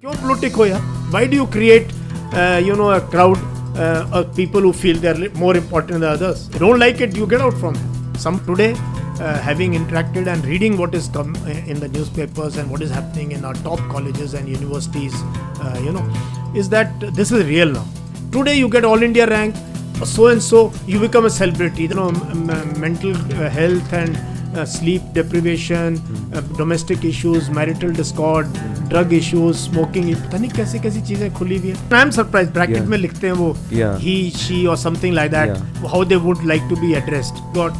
क्यों politic हो यार? Why do you create a crowd of people who feel they are more important than others? You don't like it, you get out from it. Some today, having interacted and reading what is come in the newspapers and what is happening in our top colleges and universities, is that this is real now. Today you get all India rank, so and so, you become a celebrity. Mental health and sleep deprivation, domestic issues, marital discord, drug issues, smoking, पता नहीं कैसी कैसी चीजें खुली हुई हैं. I am surprised. Bracket में लिखते हैं वो he, she or something like that. How they would like to be addressed. God,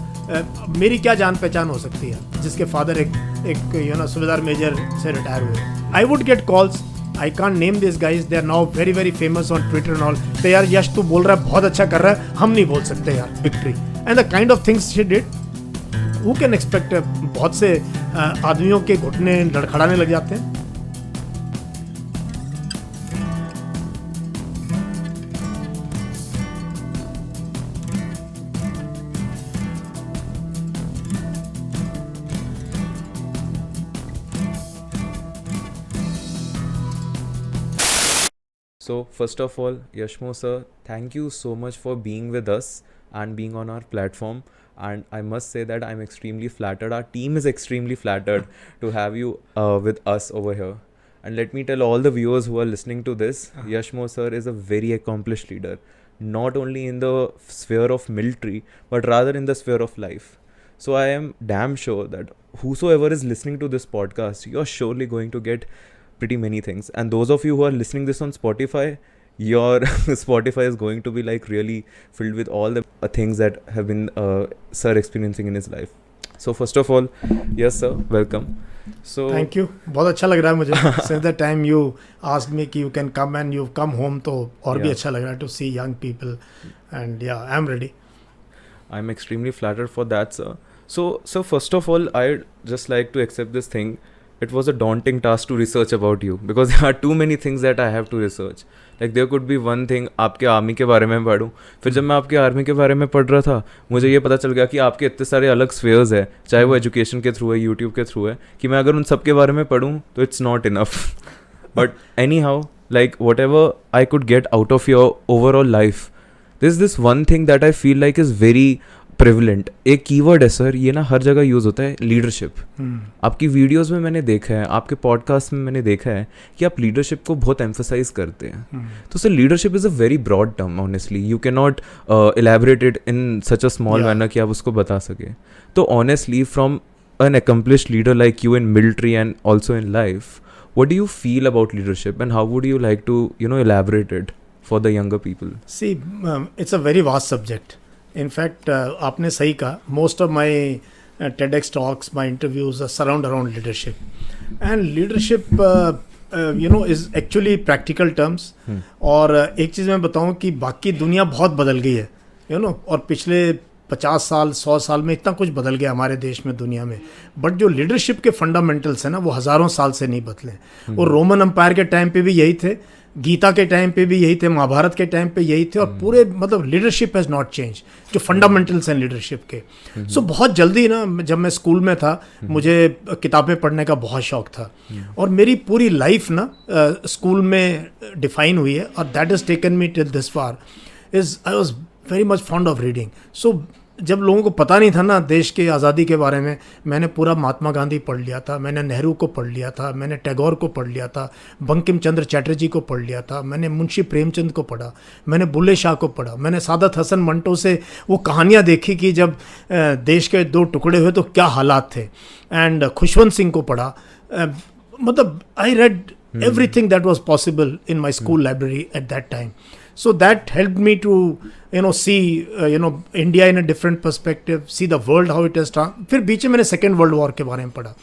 मेरी क्या जान पहचान हो सकती है जिसके फादर एक सूबेदार मेजर से रिटायर हुए. I would get calls. I can't name these guys. They are now very very famous on Twitter and all. तो यार यश तू बोल रहा है बहुत अच्छा कर रहा है, हम नहीं बोल सकते यार. Victory. And the kind of things she did. Who can expect? बहुत से आदमियों के घुटने लड़खड़ाने लग जाते हैं. So first of all, Yashmo sir, thank you so much for being with us and being on our platform. And I must say that I'm extremely flattered. Our team is extremely flattered to have you with us over here. And let me tell all the viewers who are listening to this, Yashmo sir is a very accomplished leader, not only in the sphere of military, but rather in the sphere of life. So I am damn sure that whosoever is listening to this podcast, you're surely going to get pretty many things. And those of you who are listening this on Spotify, your Spotify is going to be like really filled with all the things that have been sir experiencing in his life. So first of all, yes sir, welcome. So thank you. बहुत अच्छा लग रहा है मुझे. Since the time you asked me कि you can come and you've come home, तो और भी अच्छा लग रहा है to see young people. And yeah, I'm ready. I'm extremely flattered for that, sir. So first of all, I'd just like to accept this thing. It was a daunting task to research about you because there are too many things that I have to research. Like there could be one thing, आपके army के बारे में पढ़ूँ. फिर जब मैं आपके army के बारे में पढ़ रहा था, मुझे ये पता चल गया कि आपके इतने सारे अलग स्फेयर्स है, चाहे वो एजुकेशन के थ्रू है, यूट्यूब के थ्रू है, कि मैं अगर उन सब के बारे में पढ़ूँ तो it's not enough. But any how, like what ever I could get out of your overall life, this one thing that I feel like is very prevalent. एक कीवर्ड है सर, ये ना हर जगह यूज़ होता है, लीडरशिप. आपकी videos में मैंने देखा है, आपके पॉडकास्ट में मैंने देखा है कि आप लीडरशिप को बहुत एम्फसाइज करते हैं. तो sir leadership is a very broad term. Honestly you can not elaborate it in such a small manner कि आप उसको बता सके. तो honestly from an accomplished leader like you in military and also in life, what do you feel about leadership and how would you like to elaborate it for the younger people? See, it's a very vast subject. In fact, आपने सही कहा, most of my TEDx talks, my interviews are around leadership. And leadership, is actually practical terms. और एक चीज़ मैं बताऊँ कि बाकी दुनिया बहुत बदल गई है, और पिछले 50 साल 100 साल में इतना कुछ बदल गया हमारे देश में, दुनिया में. बट जो लीडरशिप के फंडामेंटल्स हैं ना, वो हज़ारों साल से नहीं बदले. और रोमन एम्पायर के टाइम पे भी यही थे, गीता के टाइम पे भी यही थे, महाभारत के टाइम पे यही थे, और पूरे मतलब लीडरशिप हैज़ नॉट चेंज, जो फंडामेंटल्स हैं लीडरशिप के. सो बहुत जल्दी ना, जब मैं स्कूल में था, मुझे किताबें पढ़ने का बहुत शौक था, और मेरी पूरी लाइफ ना स्कूल में डिफाइन हुई है, और that is taken me till this far is I was very much fond of reading. So जब लोगों को पता नहीं था ना देश के आज़ादी के बारे में, मैंने पूरा महात्मा गांधी पढ़ लिया था, मैंने नेहरू को पढ़ लिया था, मैंने टैगोर को पढ़ लिया था, बंकिम चंद्र चैटर्जी को पढ़ लिया था, मैंने मुंशी प्रेमचंद को पढ़ा, मैंने बुल्ले शाह को पढ़ा, मैंने सादत हसन मंटो से वो कहानियाँ देखी कि जब देश के 2 टुकड़े हुए तो क्या हालात थे, एंड खुशवंत सिंह को पढ़ा. मतलब I read everything that was possible in my school library at that time. So that helped me to see India in a different perspective, see the world how it has turned. फिर बीच में मैंने second world war के बारे में पढ़ा,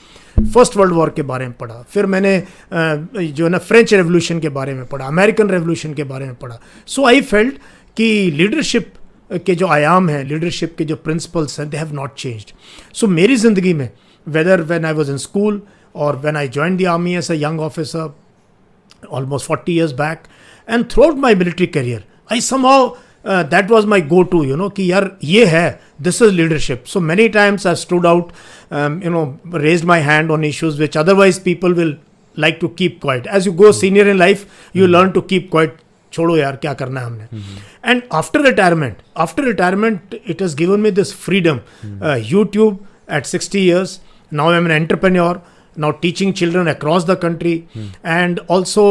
first world war के बारे में पढ़ा, फिर मैंने जो है ना फ्रेंच रेवोल्यूशन के बारे में पढ़ा, अमेरिकन रेवोल्यूशन के बारे में पढ़ा. सो आई फेल्ट कि लीडरशिप के जो आयाम हैं, लीडरशिप के जो प्रिंसिपल्स हैं, they have not changed. So मेरी ज़िंदगी में, whether when I was in school or when I joined the army as a young officer almost 40 years back, and throughout my military career, I somehow that was my go-to, कि यार ये है, this is leadership. So many times I stood out, raised my hand on issues which otherwise people will like to keep quiet. As you go senior in life, you learn to keep quiet. छोड़ो यार, क्या करना है हमने. And after retirement, it has given me this freedom. YouTube at 60 years. Now I'm an entrepreneur. Now teaching children across the country, and also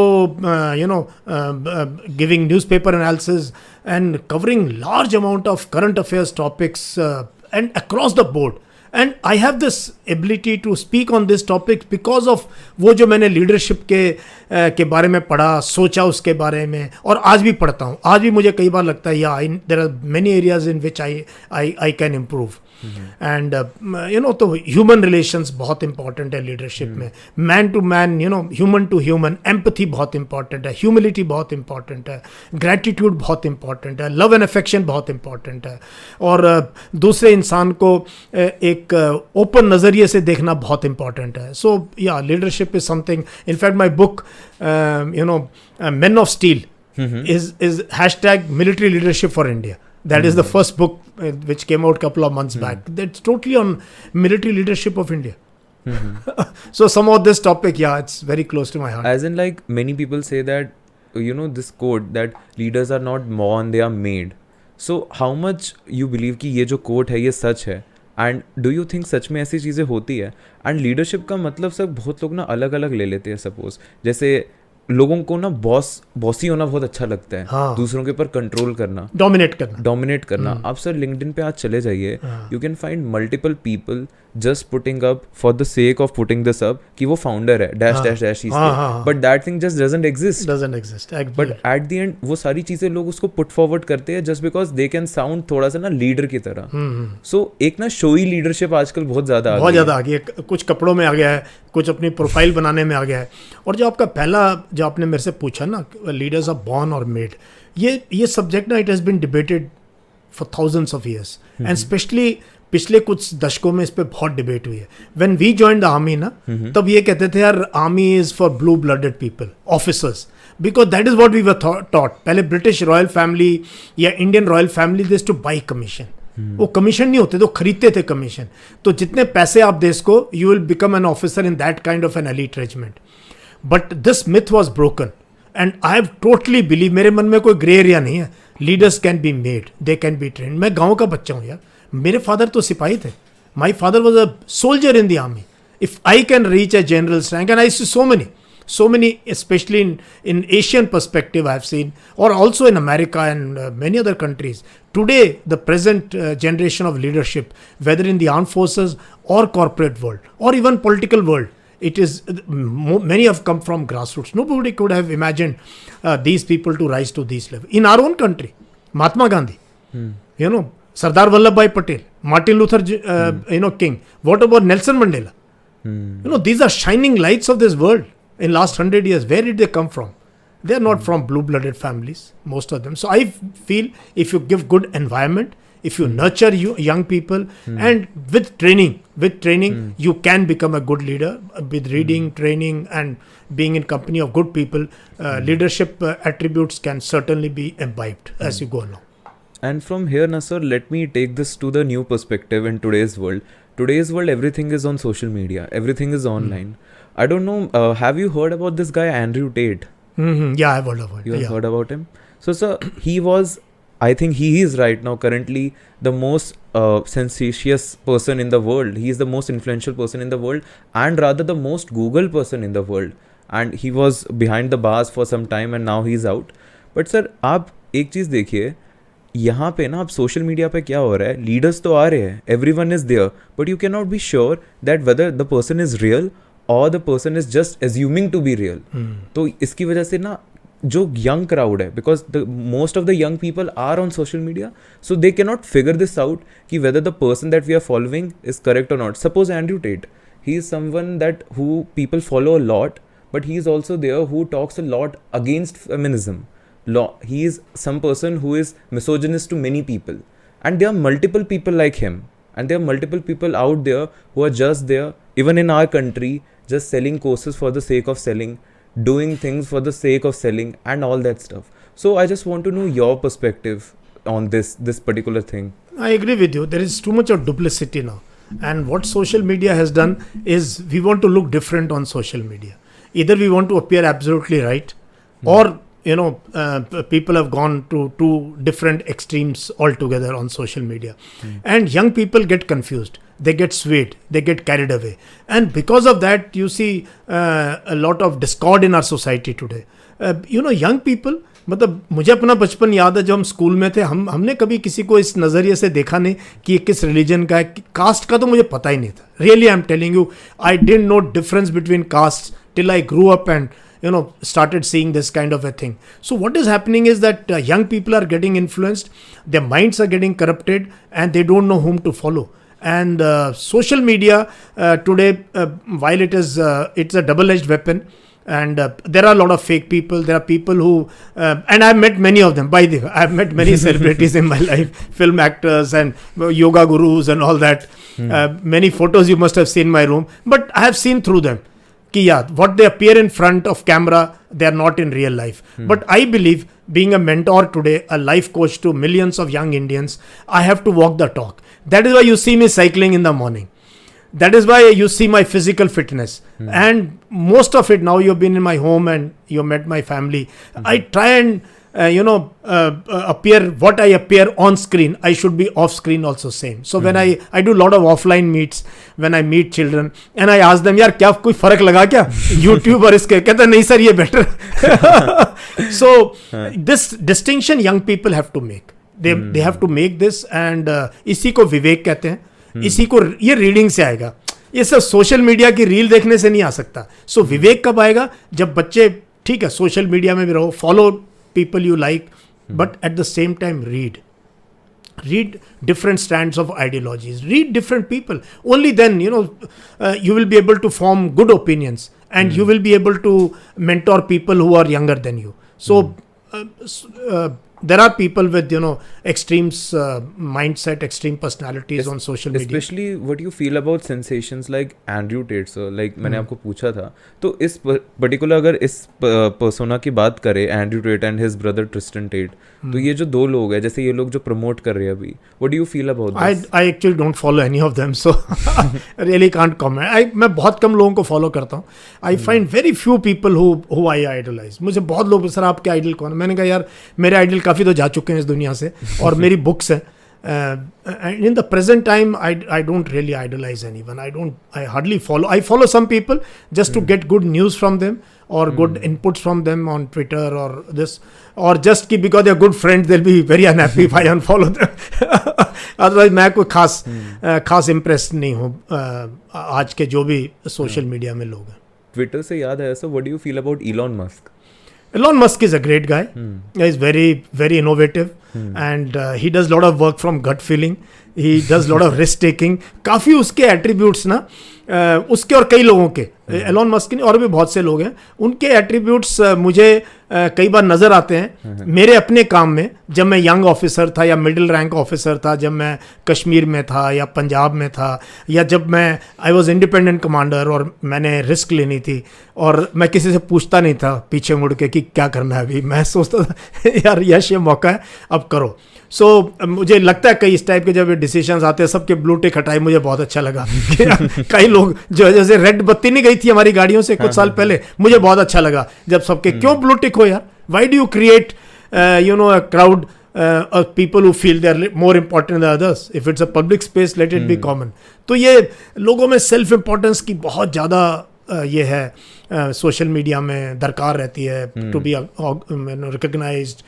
giving newspaper analysis and covering large amount of current affairs topics and across the board. And I have this ability to speak on this topic because of वो जो मैंने leadership के बारे में पढ़ा, सोचा उसके बारे में, और आज भी पढ़ता हूँ. आज भी मुझे कई बार लगता है there are many areas in which I can improve. And तो ह्यूमन रिलेशंस बहुत इंपॉर्टेंट है लीडरशिप में. Man to man, human to human, empathy बहुत इंपॉर्टेंट है, ह्यूमिलिटी बहुत इंपॉर्टेंट है, ग्रैटिट्यूड बहुत इंपॉर्टेंट है, लव एंड अफेक्शन बहुत इंपॉर्टेंट है, और दूसरे इंसान को एक ओपन नज़रिए से देखना बहुत इंपॉर्टेंट है. सो या leadership is something. In fact my book Men of Steel is hashtag military leadership for India. That is the first book which came out a couple of months back. That's totally on military leadership of India. So some of this topic, it's very close to my heart. As in, like, many people say that, this quote that leaders are not born, they are made. So how much you believe कि ये जो quote है ये सच है? And do you think such में ऐसी चीज़ें होती है? एंड लीडरशिप का मतलब सर बहुत लोग ना अलग अलग ले लेते हैं. सपोज जैसे लोगों को ना बॉसी होना बहुत अच्छा लगता है. हाँ. दूसरों के ऊपर कंट्रोल करना, डोमिनेट करना. आप सर लिंक्डइन पे आज चले जाइए, you can find multiple people just putting up for the sake of putting this up कि वो फाउंडर है dash dash dash, but that thing just doesn't exist. But at the end वो सारी चीजें लोग उसको पुट फॉरवर्ड करते हैं just because they can sound थोड़ा सा ना लीडर की तरह. सो एक ना शोई लीडरशिप आजकल बहुत ज्यादा आ गई है. कुछ कपड़ों में आ गया है, कुछ अपनी प्रोफाइल बनाने में आ गया है. और जो आपका पहला जो आपने मेरे से पूछा ना, लीडर्स आर बॉर्न और मेड, ये सब्जेक्ट ना it has been debated for thousands of years, and especially पिछले कुछ दशकों में इस पे बहुत डिबेट हुई है. When we joined the army ना, तब ये कहते थे यार army is for blue blooded people, officers, because that is what we were taught. पहले ब्रिटिश रॉयल फैमिली या Indian royal family this to buy commission. वो कमीशन नहीं होते, तो खरीदते थे कमीशन. तो जितने पैसे आप दे इसको, you will become an officer in that kind of N elite regiment. But this myth was broken and I have totally believe, मेरे मन में कोई ग्रे एरिया नहीं है. Leaders can be made, they can be trend. मैं गाँव का बच्चा हूँ यार, मेरे फादर तो सिपाही थे. My father was a soldier in the army. If I can reach a general rank, and I see so many, especially in Asian perspective, I have seen, or also in America and many other countries. Today, the present generation of leadership, whether in the armed forces or corporate world or even political world, it is many have come from grassroots. Nobody could have imagined these people to rise to these levels. In our own country, Mahatma Gandhi, Sardar Vallabhbhai Patel, Martin Luther King. What about Nelson Mandela? These are shining lights of this world. In last 100 years, where did they come from? They are not from blue-blooded families, most of them. So I feel if you give good environment, if you nurture young people, and with training, you can become a good leader. With reading, training, and being in company of good people, leadership attributes can certainly be imbibed as you go along. And from here, Nasser, let me take this to the new perspective in today's world. Today's world, everything is on social media. Everything is online. I don't know, have you heard about this guy, Andrew Tate? Yeah, I've heard about it. You have heard about him? So, sir, he was, I think he is right now currently the most sensational person in the world. He is the most influential person in the world, and rather the most Google person in the world. And he was behind the bars for some time and now he's out. But sir, आप एक चीज़ देखिए, यहाँ पे ना आप social media पे क्या हो रहा है, लीडर्स तो आ रहे हैं, everyone is there, but you can not be sure that whether the person is real और the person is just assuming to be real. तो इसकी वजह से ना जो यंग क्राउड है, because the most of the young people are on social media, so they can not figure this out कि whether the person that we are following is correct और not. Suppose Andrew TET, he is someone that who people follow a lot, but he is also there who talks a lot against feminism. He is some person who is misogynist to many people, and there are multiple people like him, and there are multiple people out there who are just there, even in our country, just selling courses for the sake of selling, doing things for the sake of selling, and all that stuff. So I just want to know your perspective on this particular thing. I agree with you. There is too much of duplicity now, and what social media has done is we want to look different on social media. either we want to appear absolutely right, or people have gone to two different extremes altogether on social media. And young people get confused, they get swayed, they get carried away, and because of that you see a lot of discord in our society today. Young people, मतलब मुझे अपना बचपन याद है जब हम school में थे, हमने कभी किसी को इस नज़रिए से देखा नहीं कि ये किस रिलीजन का है. कास्ट का तो मुझे पता ही नहीं था. Really I am telling you, I didn't know difference between caste till I grew up and started seeing this kind of a thing. So what is happening is that young people are getting influenced, their minds are getting corrupted, and they don't know whom to follow. And social media today, while it's a double-edged weapon, and there are a lot of fake people. There are people who, and I've met many of them. By the way, I've met many celebrities in my life, film actors and yoga gurus and all that. Many photos you must have seen in my room, but I have seen through them. What they appear in front of camera, they are not in real life. But I believe, being a mentor today, a life coach to millions of young Indians, I have to walk the talk. That is why you see me cycling in the morning. That is why you see my physical fitness. And most of it, now you've been in my home and you met my family. I try and appear what I appear on screen, I should be off screen also same. So when I do a lot of offline meets, when I meet children and I ask them, यार क्या कोई फर्क लगा क्या YouTube और इसके, कहते नहीं सर ये better. So this distinction young people have to make. They have to make this, and इसी को विवेक कहते हैं. इसी को ये रीडिंग से आएगा. ये सब सोशल मीडिया की रील देखने से नहीं आ सकता. सो विवेक कब आएगा? जब बच्चे, ठीक है सोशल मीडिया में भी रहो, follow people you like, but at the same time read different strands of ideologies, read different people. Only then you will be able to form good opinions, and you will be able to mentor people who are younger than you. So there are people with extremes mindset, extreme personalities on social media. Especially what you feel about sensations like Andrew Tate sir, like मैंने आपको पूछा था, तो इस particular अगर इस persona की बात करें, Andrew Tate and his brother Tristan Tate, तो ये जो दो लोग हैं, जैसे ये लोग जो प्रमोट कर रहे हैं अभी, what do you feel about this? I actually don't follow any of them, so really can't comment. मैं बहुत कम लोगों को फॉलो करता हूँ. I find very few people who I idolize. मुझे बहुत लोग, सर आपके आइडल कौन है? मैंने कहा यार मेरे आइडल काफ़ी तो जा चुके हैं इस दुनिया से, और मेरी बुक्स हैं. In the present time, I don't really idolize anyone. I hardly follow. I follow some people just to get good news from them, or good inputs from them on Twitter or this, or just because they're good friends, they'll be very unhappy if I unfollow them. Otherwise मैं कोई खास impressed नहीं हूँ आज के जो भी social media में लोग हैं. ट्विटर से याद है, so what do you feel about Elon Musk? Elon Musk is a great guy. He's very, very innovative, and he does a lot of work from gut feeling. He does a lot of risk taking. काफ़ी उसके attributes ना, उसके और कई लोगों के, Elon Musk के और भी बहुत से लोग हैं, उनके एट्रीब्यूट्स मुझे कई बार नज़र आते हैं मेरे अपने काम में. जब मैं यंग ऑफिसर था या मिडिल रैंक ऑफिसर था, जब मैं कश्मीर में था या पंजाब में था, या जब मैं आई वॉज इंडिपेंडेंट कमांडर और मैंने रिस्क लेनी थी और मैं किसी से पूछता नहीं था पीछे मुड़ के कि क्या करना है अभी. मैं सोचता था यार यश ये मौका है, अब करो. सो मुझे लगता है कई इस टाइप के जब डिसीजंस आते हैं, सबके ब्लू टिक हटाए, मुझे बहुत अच्छा लगा. कई लोग जो जैसे रेड बत्ती नहीं गई थी हमारी गाड़ियों से कुछ साल पहले, मुझे बहुत अच्छा लगा जब सबके क्यों ब्लू टिक हो यार. Why do you create a crowd of people who feel they are more important than others? If it's a public space, let it be common. तो ये लोगों में सेल्फ इम्पोर्टेंस की बहुत ज़्यादा ये है सोशल मीडिया में दरकार रहती है. To be recognised,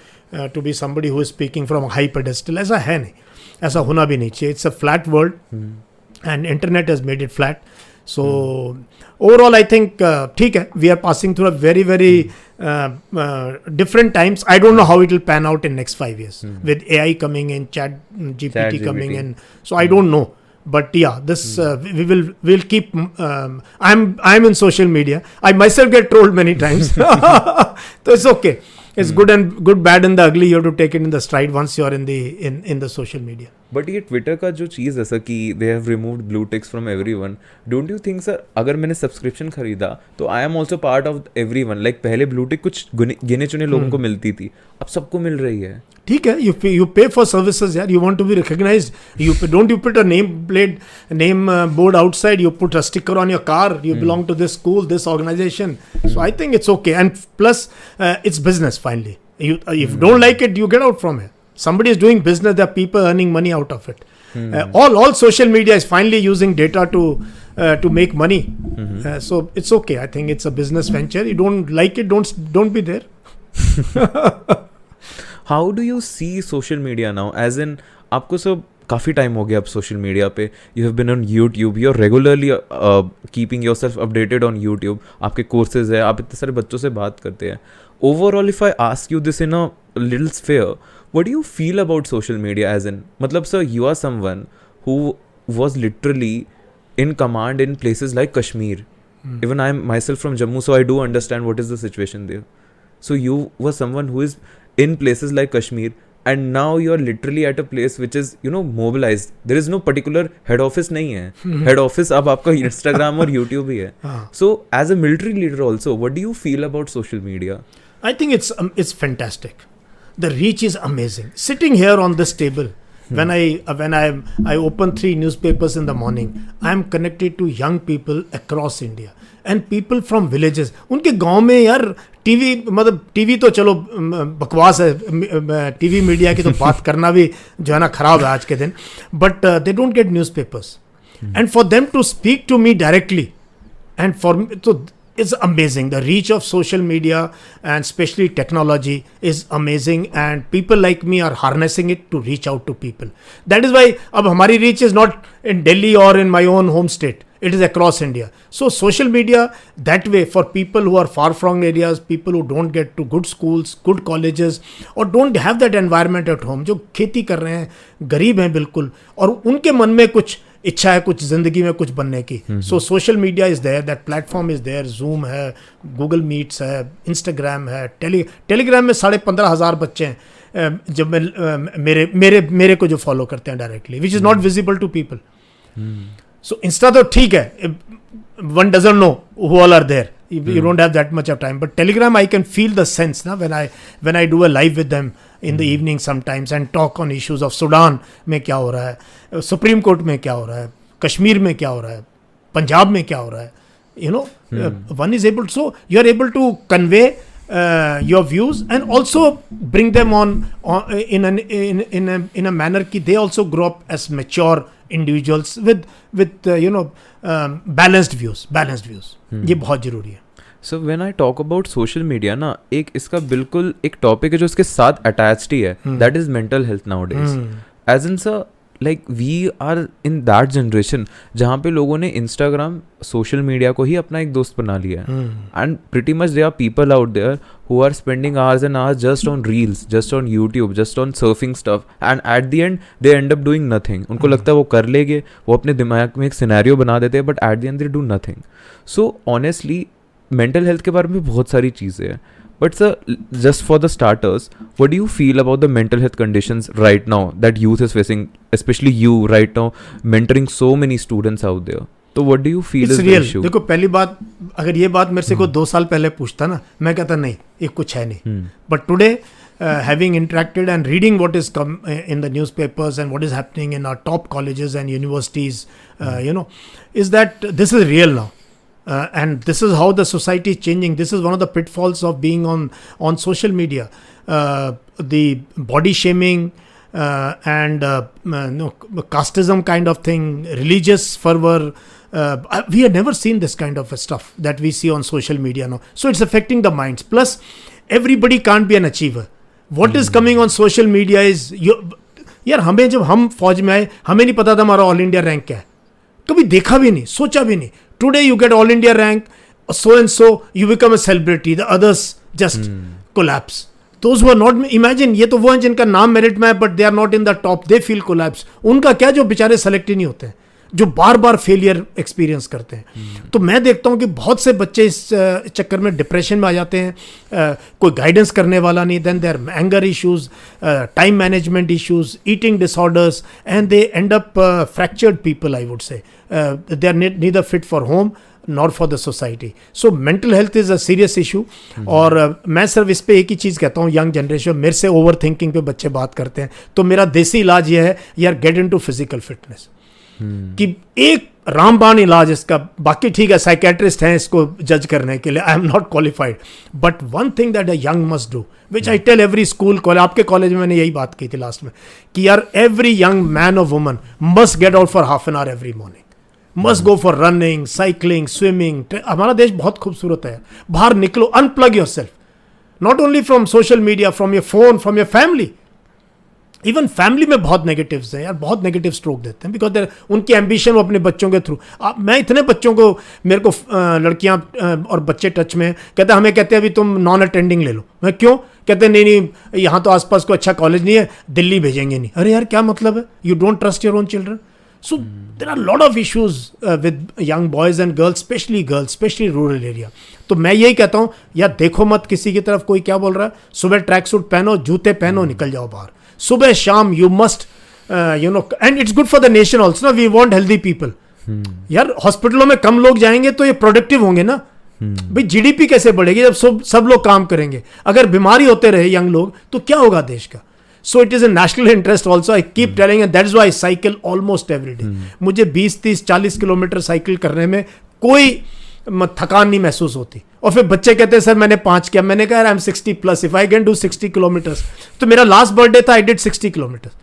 to be somebody who is speaking from a high pedestal. ऐसा है नहीं, ऐसा होना भी नहीं चाहिए. It's a flat world, and internet has made it flat. So overall I think ठीक है, we are passing through a very very different times. I don't know how it will pan out in next 5 years with AI coming in, chat GPT coming in. So I don't know. But yeah, this we'll keep. I'm in social media. I myself get trolled many times. So it's okay. It's good, bad, and the ugly. You have to take it in the stride once you're in the social media. But ये Twitter का जो चीज़ है sir कि they have removed blue ticks from everyone, don't you think sir अगर मैंने subscription खरीदा तो I am also part of everyone, like पहले ब्लू टिक कुछ गिने चुने लोगों को मिलती थी, अब सबको मिल रही है. ठीक है, you pay for services यार, you want to be recognized, you put a name board outside, you put a sticker on your car, you belong to this school, this organization, so I think it's okay, and plus it's business finally. If you don't like it, you get out from it. Somebody is doing business, there are people earning money out of it. All social media is finally using data to make money. So it's okay, I think it's a business venture. You don't like it, don't be there. How do you see social media now? As in, आपको सब काफ़ी time हो गया अब social media पे, you have been on YouTube, you are regularly keeping yourself updated on YouTube, आपके courses है, आप इतने सारे बच्चों से बात करते हैं. Overall if I ask you this in a little sphere, what do you feel about social media? As in, मतलब sir you are someone who was literally in command in places like Kashmir. Even I am myself from Jammu, so I do understand what is the situation there. So you were someone who is in places like Kashmir, and now you are literally at a place which is, you know, mobilized. There is no particular head office नहीं है. Head office अब आपका Instagram और YouTube ही है. So as a military leader also, what do you feel about social media? I think it's fantastic. The reach is amazing. Sitting here on this table, when I open 3 newspapers in the morning, I am connected to young people across India and people from villages. उनके गांव में यार TV, मतलब TV तो चलो बकवास है, TV media की तो बात करना भी जो है ना खराब है आज के दिन, but they don't get newspapers, and for them to speak to me directly, and for me, so it's amazing. The reach of social media and especially technology is amazing, and people like me are harnessing it to reach out to people. That is why अब हमारी reach is not in Delhi or in my own home state. It is across India. So social media that way for people who are far from areas, people who don't get to good schools, good colleges, or don't have that environment at home, जो खेती कर रहे हैं, गरीब हैं बिल्कुल, और उनके मन में कुछ इच्छा है कुछ जिंदगी में कुछ बनने की. So social media is there, that platform is there, Zoom है, गूगल मीट्स है, इंस्टाग्राम है, टेलीग्राम में 15,500 बच्चे हैं जब मेरे को जो फॉलो करते हैं directly, which is not visible to people. So insta तो ठीक है, one doesn't know who all are there. You don't have that much of time, but Telegram I can feel the sense na, when I do a live with them in the evening sometimes and talk on issues of Sudan में क्या हो रहा है, Supreme Court में क्या हो रहा है, कश्मीर में क्या हो रहा है, पंजाब में क्या हो रहा है, you know, one is able, so you are able to convey your views and also bring them on in a manner कि they also grow up as mature individuals with you know balanced views. ये बहुत जरूरी है. So when I talk about social media ना, एक इसका बिल्कुल एक टॉपिक है जो इसके साथ अटैच्ड ही है, that is mental health nowadays. As in sir, like we are in that generation जहाँ पे लोगों ने Instagram, social media को ही अपना एक दोस्त बना लिया है, and pretty much there are people out there who are spending hours and hours just on reels, just on YouTube, just on surfing stuff, and at the end they end up doing nothing. उनको लगता है वो कर लेंगे, वो अपने दिमाग में एक सिनेरियो बना देते हैं, but at the end they do nothing. So honestly mental health के बारे में बहुत सारी चीज़ें हैं. But sir, just for the starters, what do you feel about the mental health conditions right now that youth is facing, especially you right now, mentoring so many students out there? So what do you feel is the issue? देखो पहली बात, अगर ये बात मेरे से कोई 2 साल पहले पूछता ना, मैं कहता नहीं ये कुछ है नहीं. But today, having interacted and reading what is come in the newspapers and what is happening in our top colleges and universities, you know, is that this is real now. And this is how the society is changing. This is one of the pitfalls of being on social media. The body shaming and no, casteism kind of thing, religious fervor. We have never seen this kind of stuff that we see on social media now. So it's affecting the minds. Plus, everybody can't be an achiever. What is coming on social media is यार हमें जब हम फौज में आए हमें नहीं पता था हमारा ऑल इंडिया रैंक क्या है, कभी देखा भी नहीं, सोचा भी नहीं. Today you get all India rank, so and so, you become a celebrity. The others just collapse. Those who are not, imagine, ये तो वो हैं जिनका नाम मेरिट में है, but they are not in the top. They feel collapse. उनका क्या जो बेचारे सेलेक्ट ही नहीं होते हैं. जो बार बार फेलियर एक्सपीरियंस करते हैं। तो मैं देखता हूँ कि बहुत से बच्चे इस चक्कर में डिप्रेशन में आ जाते हैं, कोई गाइडेंस करने वाला नहीं, then their anger issues, time management issues, eating disorders, and they end up fractured people, I would say they are neither fit for home nor for the society. So mental health is a serious issue. और मैं सिर्फ इस पे एक ही चीज़ कहता हूँ, young generation मेरे से ओवर थिंकिंग पे बच्चे बात करते हैं, तो मेरा देसी इलाज ये है, यार गेट इनटू फिजिकल फिटनेस। कि एक रामबाण इलाज इसका, बाकी ठीक है साइकेट्रिस्ट हैं इसको जज करने के लिए, I am not qualified, but one thing that a young must do, which I tell every school college, आपके कॉलेज में मैंने यही बात की थी लास्ट में, कि यार एवरी यंग मैन और woman must get out for half an hour every morning, must go for running, cycling, swimming. हमारा देश बहुत खूबसूरत है, बाहर निकलो, unplug your self, not only from social media, from your phone, from your family. Even family में बहुत negatives हैं यार, बहुत नेगेटिव स्ट्रोक देते हैं, बिकॉज उनकी एम्बिशन वो अपने बच्चों के थ्रू। मैं इतने बच्चों को, मेरे को लड़कियां और बच्चे टच में कहते हैं, हमें कहते हैं अभी तुम नॉन अटेंडिंग ले लो। मैं क्यों? कहते हैं नहीं यहाँ तो आसपास कोई अच्छा कॉलेज नहीं है, दिल्ली भेजेंगे नहीं। अरे यार क्या मतलब है, you don't trust your own children. So there are lot of issues with young boys and girls, specially rural area. तो मैं यही कहता हूँ यार, देखो मत किसी की तरफ, कोई क्या बोल रहा है, सुबह ट्रैक सूट पहनो, जूते पहनो, निकल जाओ बाहर, सुबह शाम you must and it's good for the nation also ना, वी वांट हेल्दी पीपल। यार हॉस्पिटलों में कम लोग जाएंगे तो ये प्रोडक्टिव होंगे ना, भाई जीडीपी कैसे बढ़ेगी जब सब लोग काम करेंगे। अगर बीमारी होते रहे यंग लोग तो क्या होगा देश का। सो it is a national interest also, I keep telling, and that is why I cycle almost every day. मुझे 20, 30, 40 किलोमीटर साइकिल करने में कोई थकान नहीं महसूस होती। और फिर बच्चे कहते हैं सर मैंने 5 किया, मैंने कहा I am 60 plus, if I can do 60 kilometres. तो मेरा लास्ट बर्थडे था, I did 60 kilometres.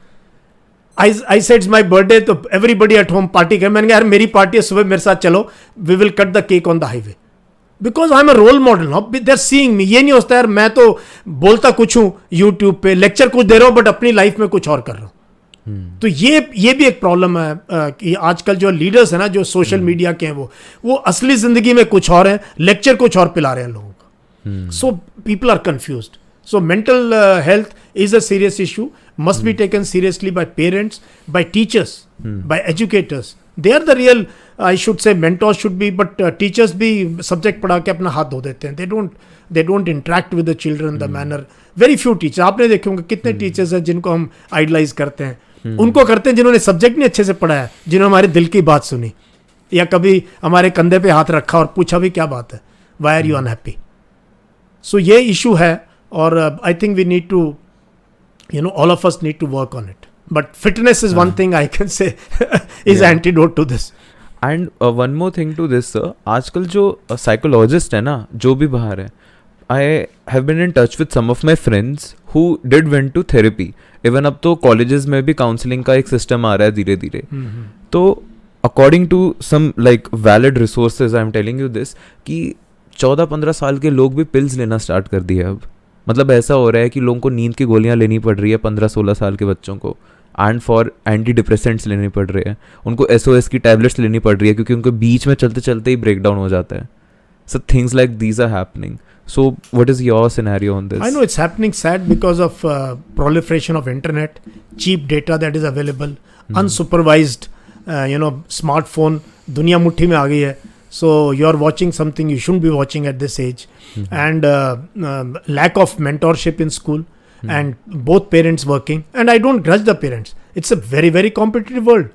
I said my birthday, तो एवरीबडी एट होम पार्टी कर, मैंने कहा यार मेरी पार्टी है, सुबह मेरे साथ चलो, we will cut the cake on the highway, because I am a role model now, they are seeing me. ये नहीं होता यार मैं तो बोलता कुछ हूँ यूट्यूब पे, लेक्चर कुछ दे रहा हूँ, बट अपनी लाइफ में कुछ और कर रहा हूँ। तो ये भी एक प्रॉब्लम है कि आजकल जो लीडर्स है ना, जो सोशल मीडिया के हैं, वो असली जिंदगी में कुछ और हैं, लेक्चर कुछ और पिला रहे हैं लोगों को। So people are confused. So mental health is a serious issue, must be taken seriously by parents, by teachers, by educators. They are the real, I should say, mentors should be, but teachers भी subject पढ़ा के अपना हाथ धो देते हैं. They don't interact with the children the manner. Very few teachers. आपने देखे होंगे कितने teachers हैं जिनको हम idolize करते हैं. उनको करते हैं जिन्होंने subject नहीं अच्छे से पढ़ाया, जिन्होंने हमारे दिल की बात सुनी, या कभी हमारे कंधे पे हाथ रखा और पूछा भी क्या बात है, why are you unhappy? So ये issue है. Or I think we need to, all of us need to work on it. But fitness is one thing I can say is antidote to this. And one more thing to this, sir. आजकल जो psychologist है ना, जो भी बाहर है, I have been in touch with some of my friends who went to therapy. Even अब तो colleges में भी counseling का एक system आ रहा है धीरे धीरे. तो according to some like valid resources, I am telling you this, कि 14-15 साल के लोग भी pills लेना start कर दिए अब. मतलब ऐसा हो रहा है कि लोगों को नींद की गोलियां लेनी पड़ रही है 15-16 साल के बच्चों को, एंड फॉर एंटी डिप्रेसेंट्स लेने पड़ रहे हैं उनको, SOS की टैबलेट्स लेनी पड़ रही है क्योंकि उनको बीच में चलते चलते ही ब्रेक डाउन हो जाता है. So things like these are happening. So what is your scenario on this? I know it's happening sad because of proliferation of internet, cheap data that is available, unsupervised, smartphone, दुनिया मुट्ठी में आ गई है. So you are watching something you shouldn't be watching at this age, and lack of mentorship in school, and both parents working. And I don't grudge the parents. It's a very very competitive world.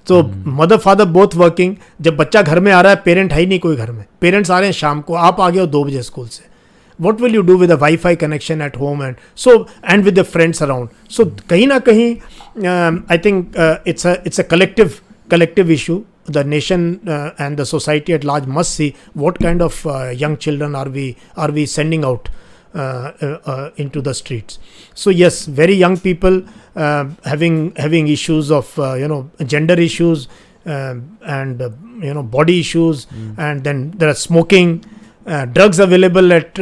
So mother father both working. जब बच्चा घर में आ रहा है, parent है ही नहीं कोई घर में. पेरेंट्स आ रहे हैं शाम को, आप आ गए हो 2 बजे स्कूल से. What will you do with a Wi-Fi connection at home and with the friends around? So कहीं ना कहीं I think it's a collective issue. The nation and the society at large must see what kind of young children are we sending out into the streets. So yes, very young people having issues of gender issues, and body issues, and then there are smoking, drugs available at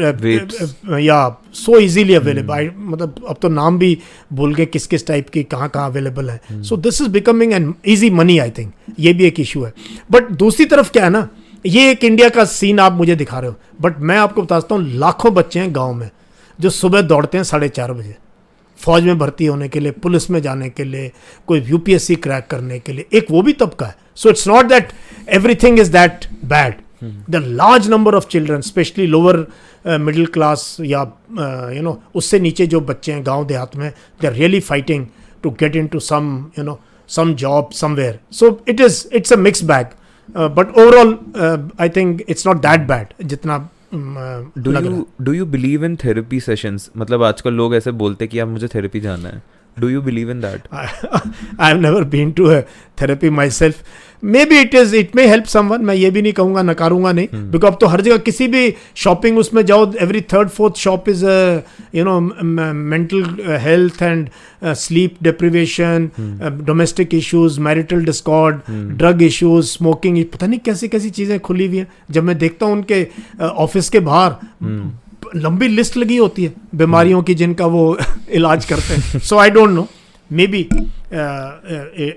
so easily available. मतलब अब तो नाम भी भूल गए किस किस type की कहाँ अवेलेबल है. So this is becoming an easy money. I think ये भी एक इशू है. बट दूसरी तरफ क्या है ना, ये एक इंडिया का सीन आप मुझे दिखा रहे हो, बट मैं आपको बताता हूँ लाखों बच्चे हैं गाँव में जो सुबह दौड़ते हैं 4:30 बजे फौज में भर्ती होने के लिए, पुलिस में जाने के लिए, कोई UPSC क्रैक करने के लिए. एक वो भी तबका है. So it's not that everything is that bad. The large number of children, especially lower middle class या उससे नीचे जो बच्चे हैं गांव देहात में, they are really fighting to get into some job somewhere. So it's a mixed bag. But overall, I think it's not that bad जितना Do you believe in therapy sessions? मतलब आजकल लोग ऐसे बोलते कि यार मुझे थेरेपी जाना है. Do you believe in that? I have never been to a therapy myself. Maybe it may help someone. मैं ये भी नहीं कहूँगा, नकारूंगा नहीं. Because अब तो हर जगह किसी भी शॉपिंग उसमें जाओ, every third fourth shop is mental health and sleep deprivation, domestic issues, marital discord, drug issues, smoking. पता नहीं कैसी कैसी चीज़ें खुली हुई हैं. जब मैं देखता हूँ उनके ऑफिस के बाहर लंबी लिस्ट लगी होती है बीमारियों की जिनका वो इलाज करते हैं. So I don't know, maybe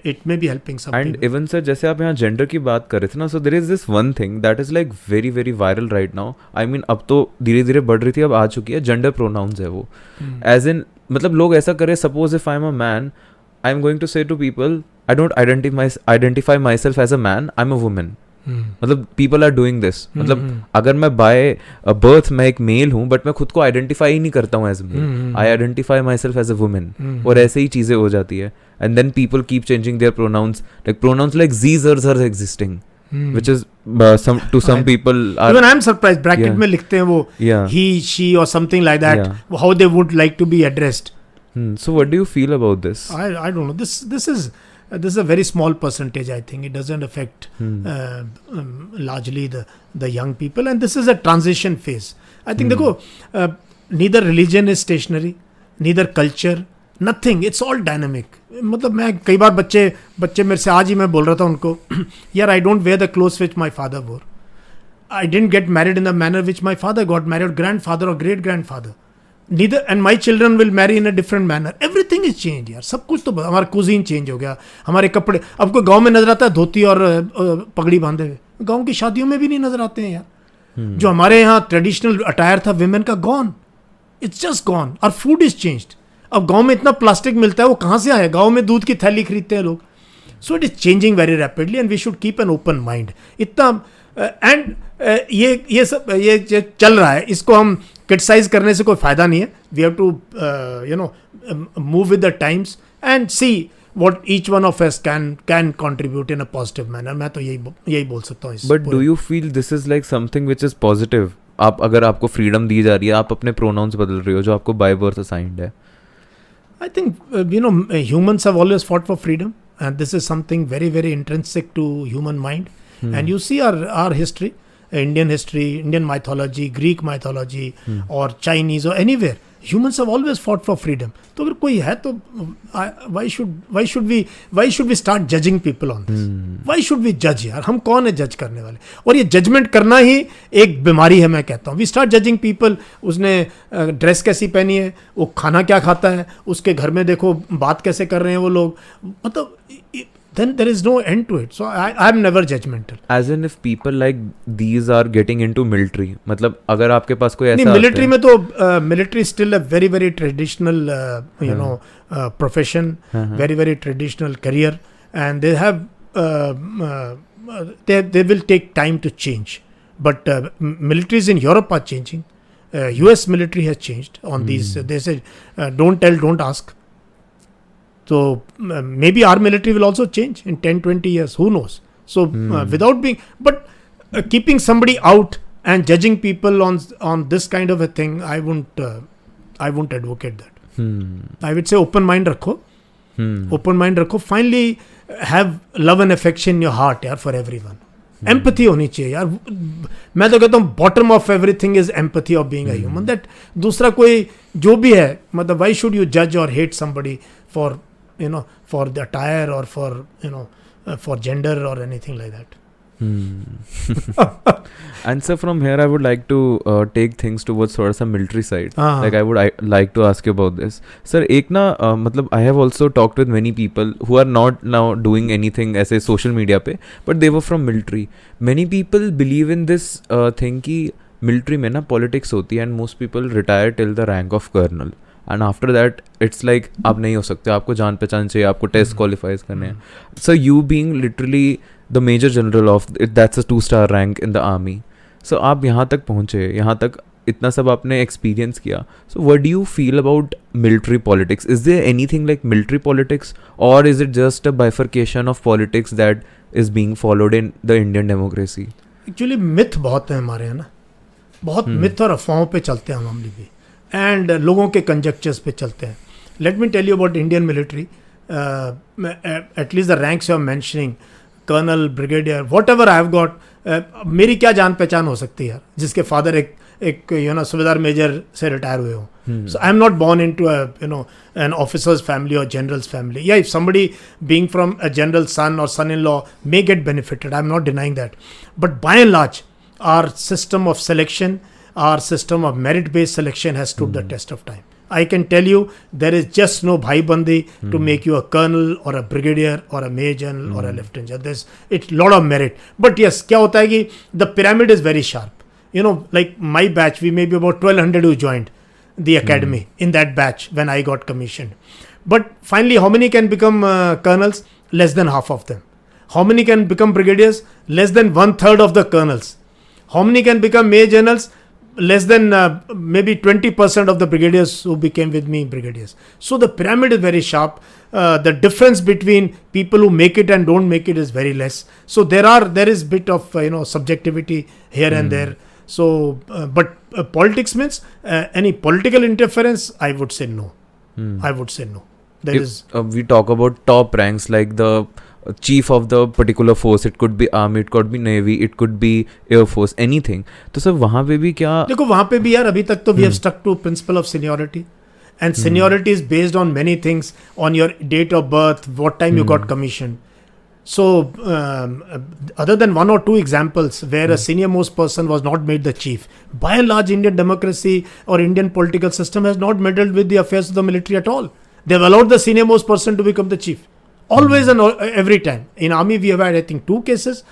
it may be helping some. And even sir जैसे आप यहाँ जेंडर की बात कर रहे थे ना, so there is this one thing that is like very very viral right now. I mean अब तो धीरे धीरे बढ़ रही थी, अब आ चुकी है. जेंडर प्रोनाउंस है वो, एज इन मतलब लोग ऐसा करें, suppose if I am a man, I am going to say to people I don't identify myself as a man, I am a women. मतलब पीपल आर डूइंग दिस. मतलब अगर मैं by birth मैं एक mail हूँ but मैं खुद को आइडेंटिफाई ही नहीं करता हूँ as male, I identify myself as a women. और ऐसे ही चीजें हो जाती है. And then people keep changing their pronouns like jeez are existing, which is to some people are, even I'm surprised bracket में लिखते हैं वो he she or something like that, how they would like to be addressed. So what do you feel about this? I don't know. This is a very small percentage. I think it doesn't affect largely the young people, and this is a transition phase. I think देखो, neither religion is stationary, neither culture, nothing. It's all dynamic. मतलब मैं कई बार बच्चे मेरे से आज ही मैं बोल रहा था उनको, यार I don't wear the clothes which my father wore. I didn't get married in the manner which my father got married, grandfather or great grandfather. Neither, and my children will marry in a different manner. Everything is changed यार. सब कुछ तो हमारा cuisine change हो गया, हमारे कपड़े. अब कोई गांव में नजर आता है धोती और पगड़ी बांधे हुए, गांव की शादियों में भी नहीं नजर आते हैं यार. जो हमारे यहाँ ट्रेडिशनल अटायर था विमेन का, गॉन. It's just gone. और फूड इज चेंज्ड. अब गांव में इतना प्लास्टिक मिलता है, वो कहाँ से आया? गांव में दूध की थैली खरीदते हैं लोग. So it is changing very rapidly and we should keep an open mind. इतना एंड ये सब ये चल रहा है, इसको हम क्रिटिसाइज करने से कोई फायदा नहीं है. We have to move with the times and see what each one of us can contribute in a positive manner. मैं तो यही बोल सकता हूँ. But do you feel this is like something which is positive? आप अगर आपको freedom दी जा रही है, आप अपने प्रोनाउंस बदल रहे हो जो आपको बाय बर्थ असाइंड है. I think humans have always fought for freedom, and this is something very very intrinsic to human mind. And you see our history, Indian history, Indian mythology, Greek mythology, or Chinese or anywhere, humans have always fought for freedom. तो अगर कोई है तो why should we start judging people on this? Why should we judge यार? हम कौन है जज करने वाले? और ये जजमेंट करना ही एक बीमारी है, मैं कहता हूँ. We start judging people. उसने ड्रेस कैसी पहनी है, वो खाना क्या खाता है, उसके घर में देखो बात कैसे कर रहे हैं वो लोग. मतलब then there is no end to it. So I'm never judgmental. As in if people like these are getting into military, मतलब अगर आपके पास कोई ऐसा नहीं, military में तो military still a very very traditional profession, very very traditional career, and they have they will take time to change. But militaries in Europe are changing. US military has changed on these. They say don't tell, don't ask. So maybe our military will also change in 10-20 years. Who knows? So without being, but keeping somebody out and judging people on this kind of a thing, I won't advocate that. I would say open mind rakho. Open mind rakho. Finally, have love and affection in your heart, yaar, for everyone. Empathy होनी चाहिए यार. मैं तो कहता हूँ bottom of everything is empathy of being a human. That दूसरा कोई जो भी है, मतलब why should you judge or hate somebody for for the attire or for for gender or anything like that. And so from here I would like to take things towards sort of some military side. Like I would like to ask you about this, sir. एक ना मतलब I have also talked with many people who are not now doing anything ऐसे social media पे, but they were from military. Many people believe in this thing कि military में ना politics होती है, and most people retire till the rank of colonel. And after that it's like आप नहीं हो सकते, आपको जान पहचान चाहिए, आपको टेस्ट क्वालिफाइज करने हैं. So you being literally the major general of it, that's a 2-star rank in the army. So आप यहाँ तक पहुँचे, यहाँ तक इतना सब आपने एक्सपीरियंस किया. So what do you feel about military politics? Is there anything like military politics, or is it just a bifurcation of politics that is being followed in the Indian democracy? Actually myth बहुत है हमारे यहाँ ना, बहुत myth और अफवाहों पे चलते हैं हम भी, एंड लोगों के कंजक्चर्स पे चलते हैं. Let me tell you about Indian military. At least the ranks you are mentioning, colonel, brigadier, whatever I have got, मेरी क्या जान पहचान हो सकती है यार, जिसके फादर एक यू नो सूबेदार मेजर से रिटायर हुए हो. So I'm not born into an officer's family or general's family. Yeah, if somebody being from a general's son or son-in-law may get benefited, I'm not denying that. But by and large, our system of selection, our system of merit-based selection has stood the test of time. I can tell you, there is just no bhai bandi to make you a colonel or a brigadier or a major general or a lieutenant general. It's lot of merit. But yes, क्या होता है कि the pyramid is very sharp. You know, like my batch, we may be about 1200 who joined the academy in that batch when I got commissioned. But finally, how many can become colonels? Less than half of them. How many can become brigadiers? Less than 1/3 of the colonels. How many can become major generals? Less than maybe 20% of the brigadiers who became with me brigadiers. So the pyramid is very sharp. The difference between people who make it and don't make it is very less. So there is bit of subjectivity here and there. So, but politics means any political interference, I would say no. I would say no. We talk about top ranks like the chief of the particular force. It could be army, it could be navy, it could be air force, anything. तो sir वहाँ पे भी क्या? देखो वहाँ पे भी यार अभी तक तो we have stuck to principle of seniority, and seniority is based on many things, on your date of birth, what time you got commissioned. So, other than one or two examples where a senior most person was not made the chief, by and large, Indian democracy or Indian political system has not meddled with the affairs of the military at all. They have allowed the senior most person to become the chief. Always and every time. In army, we have had, I think, 2 cases,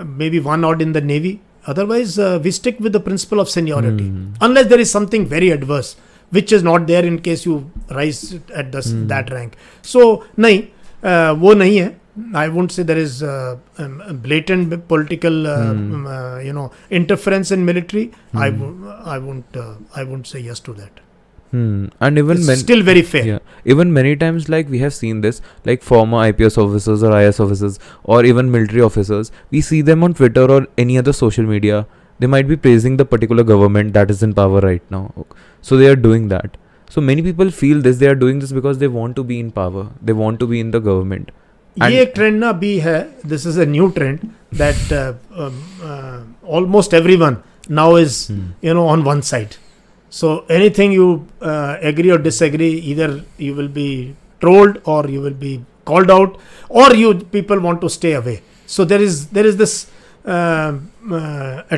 maybe 1 odd in the navy. Otherwise, we stick with the principle of seniority. Unless there is something very adverse, which is not there in case you rise at that rank. So, nahi, wo nahi hai. I won't say there is blatant political, interference in military. I won't say yes to that. And even it's still very fair. Yeah. Even many times, like we have seen this, like former IPS officers or IS officers or even military officers, we see them on Twitter or any other social media. They might be praising the particular government that is in power right now. So they are doing that. So many people feel this. They are doing this because they want to be in power. They want to be in the government. ये एक trend ना अभी है. This is a new trend that almost everyone now is on one side. So anything you agree or disagree, either you will be trolled or you will be called out, or people want to stay away. So there is this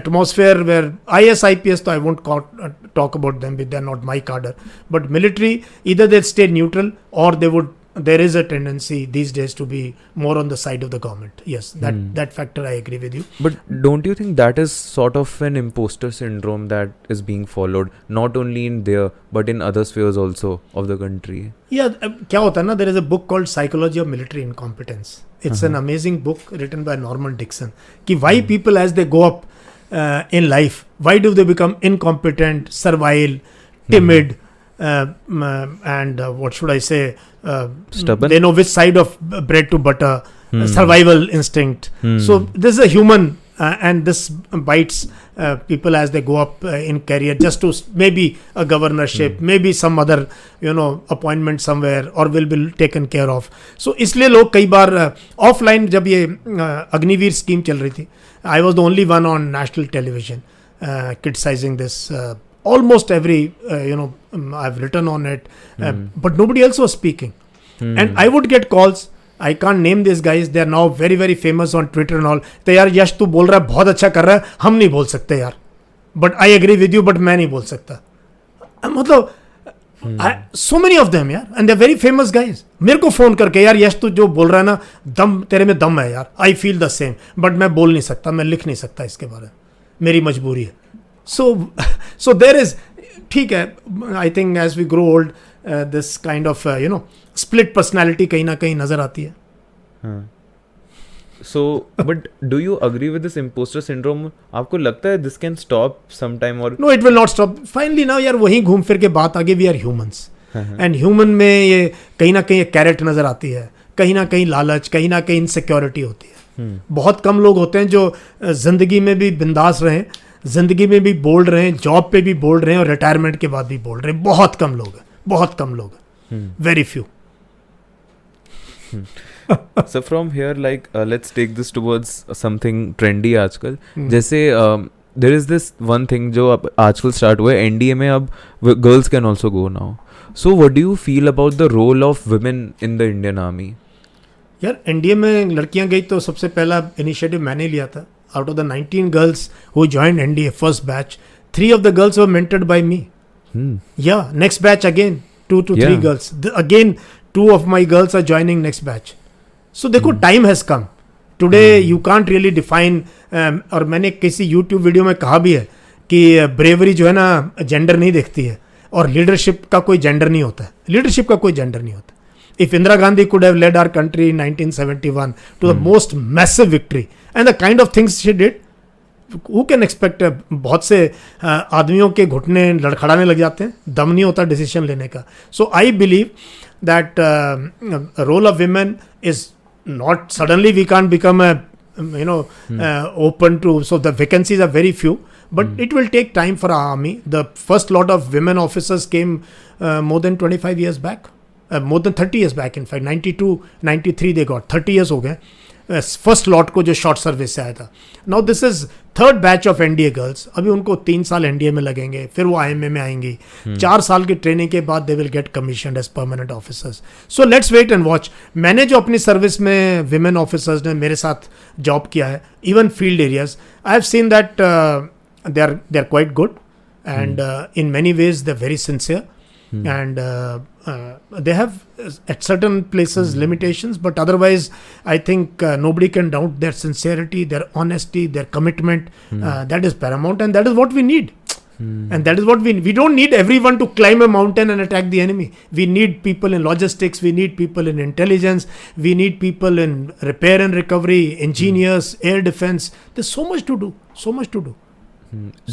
atmosphere where IS, IPS, so I won't talk about them, they're not my cadre. But military, either they stay neutral or there is a tendency these days to be more on the side of the government. Yes, that factor I agree with you. But don't you think that is sort of an imposter syndrome that is being followed, not only in there but in other spheres also of the country? Yeah, क्या होता है ना, there is a book called Psychology of Military Incompetence. It's an amazing book written by Norman Dixon. कि why people as they go up in life, why do they become incompetent, servile, timid, and what should I say, stubborn? They know which side of bread to butter, survival instinct. So this is a human, and this bites people as they go up in career, just to maybe a governorship, maybe some other appointment somewhere, or will be taken care of. So इसलिए लोग कई बार offline जब ये Agniveer scheme चल रही थी, I was the only one on national television criticizing this. Almost every I've written on it, but nobody else was speaking. And I would get calls. I can't name these guys. They are now very very famous on Twitter and all. तो यार यश तू बोल रहा है, बहुत अच्छा कर रहा है, हम नहीं बोल सकते यार. But I agree with you, but मैं नहीं बोल सकता. मतलब so many of them यार, and they're very famous guys. मेरे को फोन करके, यार यश तू जो बोल रहा है ना, दम तेरे में दम है यार. I feel the same, but मैं बोल नहीं सकता, मैं लिख नहीं सकता इसके बारे में, मेरी मजबूरी है. So there is, ठीक है, I think as we grow old, this kind of split personality कहीं ना कहीं नजर आती है. So, but do you agree with this imposter syndrome? आपको लगता है this can stop sometime or no, it will not stop finally ना यार, वहीं घूम फिर के बात आगे, we are humans and human में ये कहीं ना कहीं कैरेट नजर आती है, कहीं ना कहीं लालच, कहीं ना कहीं इनसिक्योरिटी होती है. बहुत कम लोग होते हैं जो जिंदगी में भी बिंदास रहें, जिंदगी में भी बोल्ड रहें, जॉब पे भी बोल्ड रहें और रिटायरमेंट के बाद भी बोल्ड रहें. बहुत कम लोग हैं, बहुत कम लोग हैं, very few. So from here, like let's take this towards something trendy आजकल. जैसे there is this one thing जो अब आजकल start हुआ है, NDA में अब girls can also go now. So what do you feel about the role of women in the Indian Army? यार एनडीए में लड़कियां गई तो सबसे पहला इनिशिएटिव मैंने लिया था. Out of the 19 girls who joined NDA first batch, 3 of the girls were mentored by me. Yeah, next batch again, 2 to 3 Yeah. girls. Again, 2 of my girls are joining next batch. So देखो time has come. Today you can't really define. और मैंने किसी YouTube video में कहा भी है कि bravery जो है ना जेंडर नहीं देखती है, और लीडरशिप का कोई जेंडर नहीं होता है. लीडरशिप का कोई जेंडर नहीं होता. If Indira Gandhi could have led our country in 1971 to the most massive victory and the kind of things she did, who can expect? बहुत से आदमियों के घुटने लड़खड़ाने लग जाते हैं, दम नहीं होता डिसीजन लेने का. So I believe that role of women is not suddenly we can't become open to, so the vacancies are very few, but it will take time for our army. The first lot of women officers came more than 25 years back, more than 30 years back. In fact 92 93 they got, 30 years हो गए first lot को जो short service से आया था. Now this is third batch of NDA girls. अभी उनको 3 साल एनडीए में लगेंगे, फिर वो आईएमए में आएंगी. 4 साल की ट्रेनिंग के बाद they will get commission as permanent officers. So let's wait and watch. मैंने जो अपनी सर्विस में विमेन ऑफिसर्स ने मेरे साथ जॉब किया है, even field areas, I have seen that they are quite good and in many ways they are very sincere. And they have at certain places limitations, but otherwise I think nobody can doubt their sincerity, their honesty, their commitment. That is paramount, and that is what we need. And that is what we don't need everyone to climb a mountain and attack the enemy. We need people in logistics, we need people in intelligence, we need people in repair and recovery, engineers, air defense. There's so much to do, so much to do.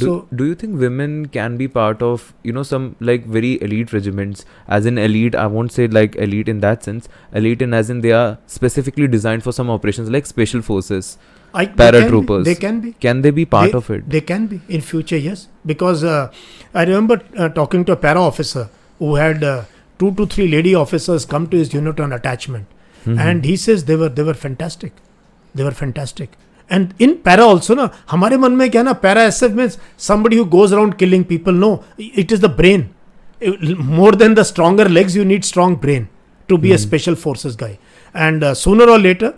Do you think women can be part of, some like very elite regiments? As in elite, I won't say like elite in that sense. Elite in as in they are specifically designed for some operations like special forces, paratroopers. They can be. Can they be part of it? They can be in future, yes. Because I remember talking to a para officer who had 2 to 3 lady officers come to his unit on attachment, and he says they were fantastic. They were fantastic. And in para also ना, हमारे मन में क्या ना, para SF means somebody who goes around killing people. No, it is the brain. More than the stronger legs, you need strong brain to be a special forces guy. And sooner or later,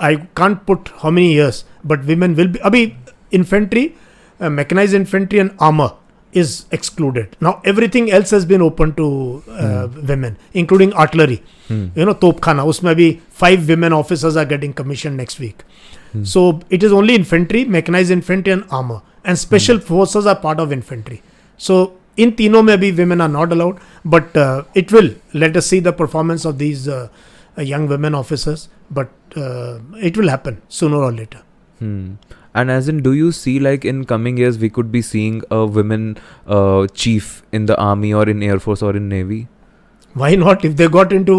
I can't put how many years, but women will be. अभी infantry, mechanized infantry and armor is excluded. Now everything else has been open to women, including artillery. तोपखाना, उसमें भी 5 women officers are getting commissioned next week. So it is only infantry, mechanized infantry and armor, and special forces are part of infantry. So in तीनों में भी women are not allowed, but it will, let us see the performance of these young women officers, but it will happen sooner or later. And as in, do you see like in coming years we could be seeing a women chief in the army or in Air Force or in Navy? Why not? If they got into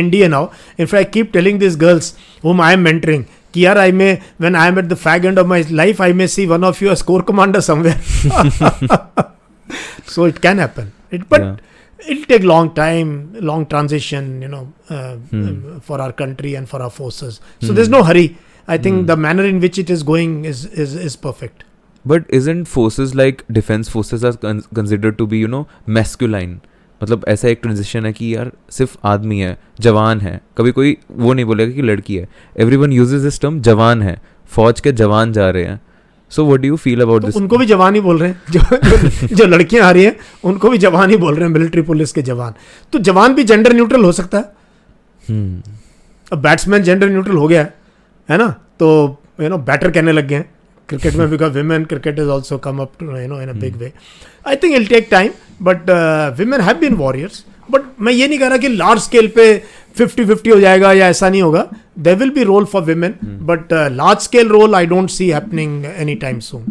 NDA now, in fact, I keep telling these girls whom I am mentoring, कि यार when I am at the fag end of my life, I may see one of you as corps commander somewhere. So it can happen. But it'll take long time, long transition, for our country and for our forces. So there's no hurry. I think the manner in which it is going is perfect. But isn't forces like defense forces are considered to be, masculine? मतलब ऐसा एक transition है कि यार सिर्फ आदमी है, जवान है, कभी कोई वो नहीं बोलेगा कि लड़की है. एवरीवन यूजेस दिस टर्म जवान है, फौज के जवान जा रहे हैं. So what do you feel about this? उनको भी जवान ही बोल रहे हैं, जो लड़कियां आ रही हैं उनको भी जवान ही बोल रहे हैं, मिलिट्री पुलिस के जवान. तो जवान भी जेंडर न्यूट्रल हो सकता है. अब बैट्समैन जेंडर न्यूट्रल हो गया है ना, तो बैटर कहने लग गए हैं क्रिकेट में, because women cricket is also come up in a big way. I think it take time, but women have been warriors. But मैं ये नहीं कह रहा कि लार्ज स्केल पे 50-50 हो जाएगा या ऐसा नहीं होगा. There will be role for women, but large scale role I don't see happening anytime soon.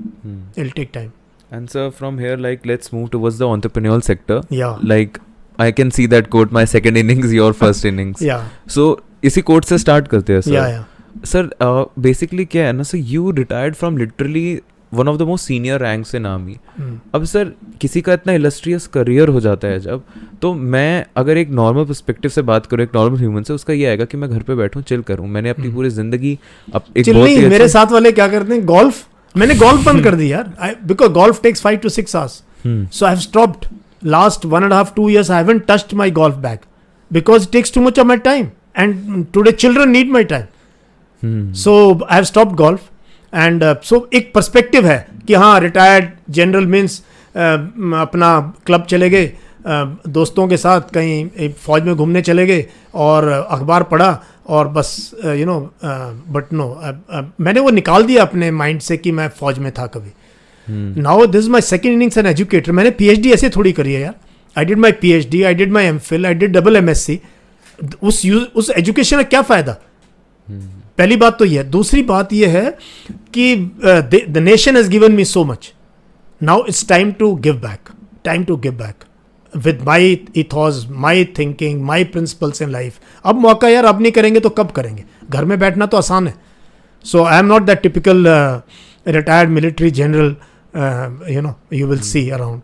It'll take time. And sir, from here, like, let's move towards the entrepreneurial sector. Yeah. Like, I can see that quote, my second innings, your first innings. Yeah. So, इसी quote से start करते हैं sir. Yeah, yeah. Sir, basically क्या है ना, so you retired from literally one of the most senior ranks in army. अब sir किसी का इतना illustrious career हो जाता है जब, तो मैं अगर एक नॉर्मल पर्सपेक्टिव से बात करूँ, एक नॉर्मल ह्यूमन से, उसका ये आएगा कि मैं घर पे बैठूँ, चिल करूँ. मैंने अपनी पूरी जिंदगी एक चिल बहुत नहीं, ही मेरे साथ वाले क्या करते हैं, गोल्फ. मैंने गोल्फ बंद कर दी यार, because golf takes 5 to 6 hours. So I have stopped. Last 1.5-2 years I haven't touched my golf bag because it takes too much of my time, and today children need my time. So I have stopped golf. And so एक perspective है कि हाँ retired general means अपना club चले गए, दोस्तों के साथ कहीं फौज में घूमने चले गए और अखबार पढ़ा और बस यू नो. बट नो, मैंने वो निकाल दिया अपने माइंड से कि मैं फौज में था कभी. Now this is my second innings an educator. मैंने PhD ऐसे थोड़ी करी है यार. I did my PhD, I did my MPhil, I did double MSc. उस एजुकेशन का क्या फ़ायदा? पहली बात तो यह. दूसरी बात यह है कि the nation has given me so much. Now it's time to give back. Time to give back with my ethos, my thinking, my principles in life. अब मौका यार, अब नहीं करेंगे तो कब करेंगे? घर में बैठना तो आसान है. So I am not that typical retired military general you know you will see around.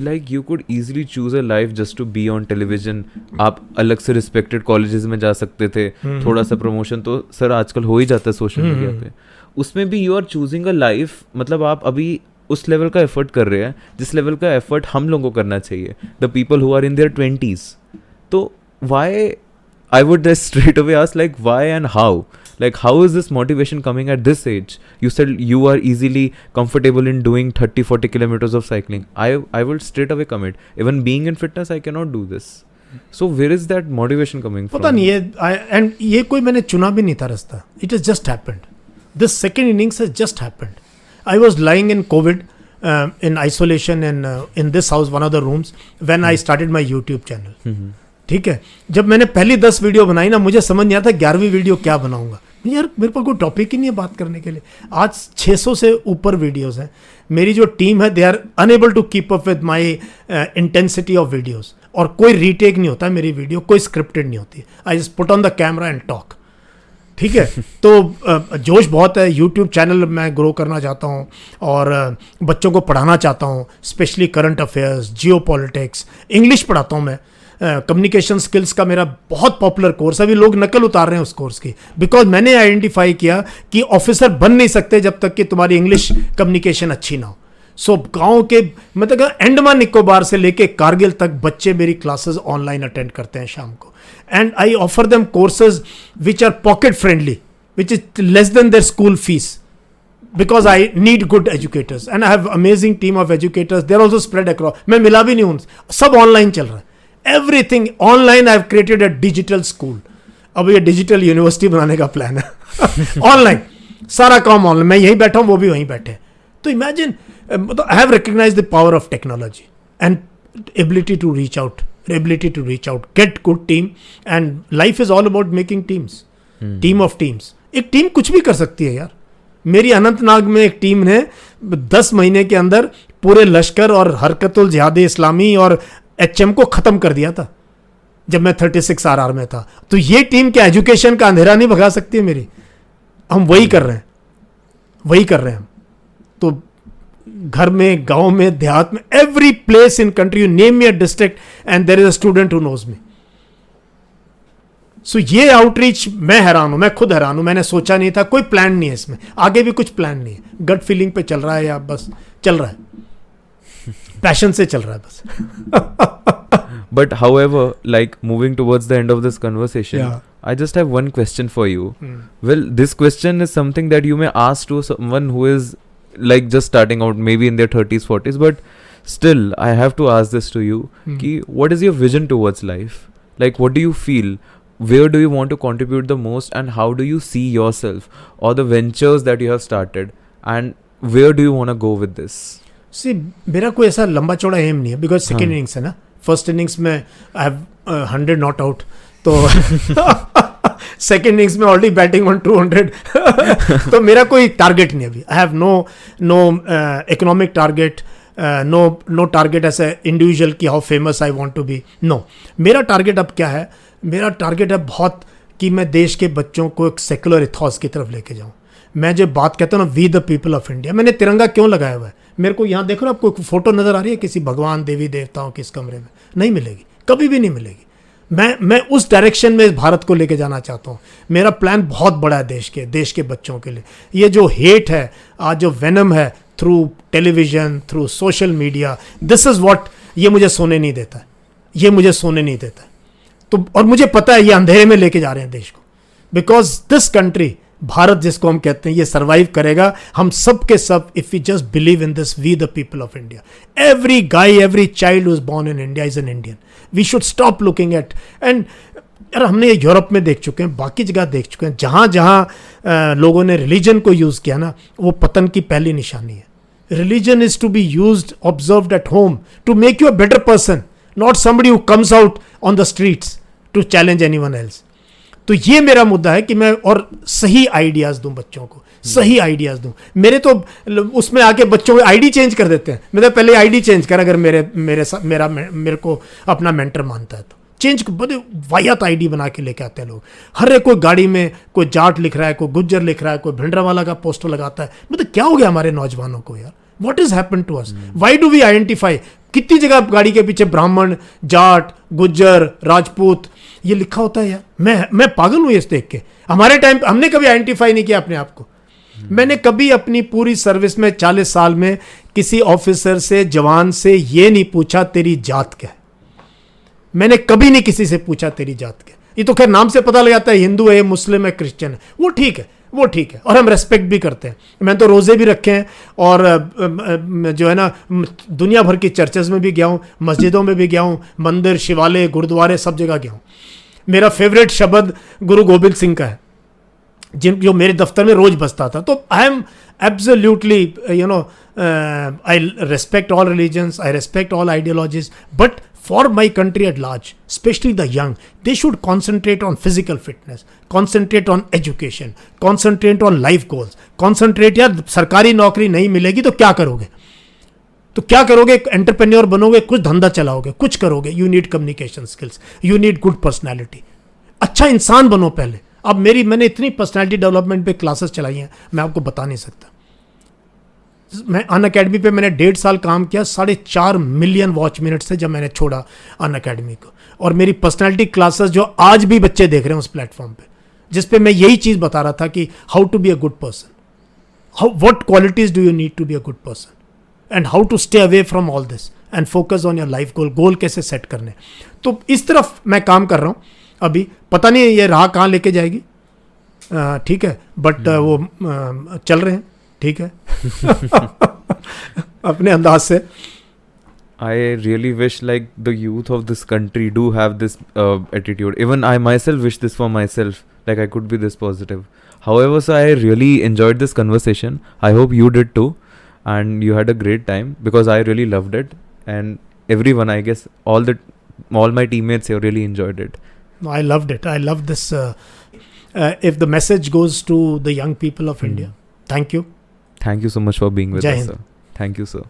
Like you could easily choose a life just to be on television. आप अलग से रिस्पेक्टेड कॉलेजेस में जा सकते थे. थोड़ा सा प्रमोशन तो सर आजकल हो ही जाता है सोशल मीडिया पे. उसमें भी you are choosing a life. मतलब आप अभी उस लेवल का एफर्ट कर रहे हैं जिस लेवल का एफर्ट हम लोगों को करना चाहिए, the people who are in their 20s. तो why, I would straight away ask, like why and how? Like, how is this motivation coming at this age? You said you are easily comfortable in doing 30-40 kilometers of cycling. I will straight away commit. Even being in fitness, I cannot do this. So where is that motivation coming from? पता नहीं ये, and ये कोई मैंने चुना भी नहीं था रास्ता. It has just happened. This second innings has just happened. I was lying in COVID, in isolation in this house, one of the rooms, when I started my YouTube channel. ठीक है. जब मैंने पहली 10 वीडियो बनाई ना, मुझे समझ नहीं आता 11वीं वीडियो क्या बनाऊंगा. यार मेरे पास कोई टॉपिक ही नहीं है बात करने के लिए. आज 600 से ऊपर वीडियोस हैं. मेरी जो टीम है, they are unable to keep up with my intensity of videos. और कोई रीटेक नहीं होता मेरी वीडियो, कोई स्क्रिप्टेड नहीं होती. I just put on the camera and talk. ठीक है. तो जोश बहुत है. यूट्यूब चैनल मैं ग्रो करना चाहता हूँ और बच्चों को पढ़ाना चाहता हूँ, स्पेशली करंट अफेयर्स, जियो पॉलिटिक्स. इंग्लिश पढ़ाता हूँ मैं. कम्युनिकेशन स्किल्स का मेरा बहुत पॉपुलर कोर्स. अभी लोग नकल उतार रहे हैं उस कोर्स की, बिकॉज मैंने आइडेंटिफाई किया कि ऑफिसर बन नहीं सकते जब तक कि तुम्हारी इंग्लिश कम्युनिकेशन अच्छी ना हो. सो गाँव के मतलब अंडमान निकोबार से लेके कारगिल तक बच्चे मेरी क्लासेस ऑनलाइन अटेंड करते हैं शाम को. And I offer them courses which are pocket friendly, which is less than their school fees, because I need good educators and I have amazing team of educators. They are also spread across. मैं मिला भी नहीं हूँ, सब online चल रहा है. Everything online. I've created a digital school. अब ये डिजिटल यूनिवर्सिटी बनाने का प्लान है. ऑनलाइन सारा काम ऑनलाइन. मैं यहीं बैठा हूँ, वो भी वहीं बैठे. तो इमेजिन, मतलब I have recognise the power of technology and ability to reach out, get good team. And life is all about making teams, team of teams. एक टीम कुछ भी कर सकती है यार. मेरी अनंतनाग में एक टीम ने 10 महीने के अंदर पूरे लश्कर और हरकतुल जिहाद इस्लामी और HM को ख़त्म कर दिया था जब मैं 36 RR में था. तो ये टीम क्या एजुकेशन का अंधेरा नहीं भगा सकती है मेरी? हम वही कर रहे हैं. तो घर में, गांव में, देहात में, every place in country, you name me a district and there is a student who knows me. So ये आउटरीच, मैं हैरान हूं, मैं खुद हैरान हूं. मैंने सोचा नहीं था, कोई प्लान नहीं है इसमें, आगे भी कुछ प्लान नहीं है. गट फीलिंग पे चल रहा है या बस चल रहा है, पैशन से चल रहा है बस. But however, like moving towards the end of this conversation, Yeah. I just have one question for you. Well, this question is something that you may ask to someone who is like just starting out, maybe in their 30s, 40s, but still I have to ask this to you. Ki, what is your vision towards life? Like, what do you feel? Where do you want to contribute the most, and how do you see yourself or the ventures that you have started, and where do you want to go with this? सी, मेरा कोई ऐसा लंबा चौड़ा M नहीं है, because second innings है ना. First innings में आई हैव 100 नॉट आउट तो सेकेंड इनिंग्स में ऑलरेडी बैटिंग ऑन 200 तो मेरा कोई टारगेट नहीं अभी. I have no economic target, no target as a individual कि how famous I want to be. No, मेरा टारगेट अब क्या है? मेरा टारगेट है बहुत कि मैं देश के बच्चों को एक सेकुलर इथॉस की तरफ लेके जाऊं. मैं जो बात कहता हूँ ना, we the people of India. मैंने तिरंगा क्यों लगाया हुआ है? मेरे को यहाँ देखो ना, आपको फोटो नजर आ रही है किसी भगवान देवी देवताओं के इस कमरे में? नहीं मिलेगी, कभी भी नहीं मिलेगी. मैं उस डायरेक्शन में भारत को लेके जाना चाहता हूँ. मेरा प्लान बहुत बड़ा है देश के बच्चों के लिए. ये जो हेट है आज, जो वेनम है through television, through social media, this is what, ये मुझे सोने नहीं देता है. ये मुझे सोने नहीं देता है. तो और मुझे पता है ये अंधेरे में लेके जा रहे हैं देश को. बिकॉज दिस कंट्री, भारत जिसको हम कहते हैं, ये सर्वाइव करेगा. हम सब के सब, if we just believe in this, we the people of India. Every guy, every child who is born in India is an Indian. We should stop looking at and यार, हमने ये यूरोप में देख चुके हैं, बाकी जगह देख चुके हैं, जहाँ जहाँ लोगों ने रिलीजन को यूज़ किया ना, वो पतन की पहली निशानी है. Religion is to be used, observed at home to make you a better person, not somebody who comes out on the streets to challenge anyone else. तो ये मेरा मुद्दा है कि मैं और सही आइडियाज़ दूं बच्चों को, सही आइडियाज़ दूं. मेरे तो उसमें आके बच्चों को आईडी चेंज कर देते हैं. मैं तो पहले आईडी चेंज कर, अगर मेरे को अपना मेंटर मानता है तो चेंज, बड़े वाहियात आईडी बना के लेके आते हैं लोग. हर एक कोई गाड़ी में कोई जाट लिख रहा है, कोई गुज्जर लिख रहा है, कोई भिंडरावाला का पोस्टर लगाता है. मतलब क्या हो गया हमारे नौजवानों को यार? What is happen to us? Why do we identify? कितनी जगह गाड़ी के पीछे ब्राह्मण, जाट, गुज्जर, राजपूत ये लिखा होता है यार. मैं पागल हूँ इस देख के. हमारे टाइम हमने कभी आइडेंटिफाई नहीं किया अपने आप को. मैंने कभी अपनी पूरी सर्विस में 40 साल में किसी ऑफिसर से, जवान से ये नहीं पूछा तेरी जात क्या है. मैंने कभी नहीं किसी से पूछा तेरी जात क्या. ये तो खैर नाम से पता लग जाता है, हिंदू है, मुस्लिम है, क्रिश्चियन है, वो ठीक है, वो ठीक है, और हम रेस्पेक्ट भी करते हैं. मैंने तो रोज़े भी रखे हैं, और जो है ना, दुनिया भर की चर्चेज में भी गया हूँ, मस्जिदों में भी गया हूँ, मंदिर, शिवालय, गुरुद्वारे, सब जगह गया हूँ. मेरा फेवरेट शब्द गुरु गोबिंद सिंह का है, जो मेरे दफ्तर में रोज बजता था. तो I am absolutely, I respect all religions, I respect all ideologies, but for my country at large, especially the young, they should concentrate on physical fitness, concentrate on education, concentrate on life goals, concentrate. यार सरकारी नौकरी नहीं मिलेगी तो क्या करोगे? तो क्या करोगे? एंटरप्रेन्योर बनोगे, कुछ धंधा चलाओगे, कुछ करोगे. You need communication skills, you need good personality. अच्छा इंसान बनो पहले. अब मैंने इतनी पर्सनैलिटी डेवलपमेंट पे क्लासेस चलाई हैं, मैं आपको बता नहीं सकता. मैं अन अकेडमी पे मैंने 1.5 साल काम किया. 4.5 मिलियन वॉच मिनट्स थे जब मैंने छोड़ा अन अकेडमी को. और मेरी पर्सनैलिटी क्लासेस जो आज भी बच्चे देख रहे हैं उस प्लेटफॉर्म पे, जिस पे मैं यही चीज़ बता रहा था कि how to be a good person, how what qualities do you need to be a good person, and how to stay away from all this and focus on your life goal कैसे set करने. तो इस तरफ मैं काम कर रहा हूँ. अभी पता नहीं ये राह कहाँ लेके जाएगी, ठीक है, बट वो चल रहे हैं, ठीक है. अपने अंदाज से. I really wish like the youth of this country do have this attitude. Even I myself wish this for myself, like I could be this positive. However, so I really enjoyed this conversation. I hope you did too, and you had a great time, because I really loved it, and everyone, I guess all my teammates here really enjoyed it. I loved it. I loved this. If the message goes to the young people of India, thank you. Thank you so much for being with Jai us, Hind. sir. Thank you, sir.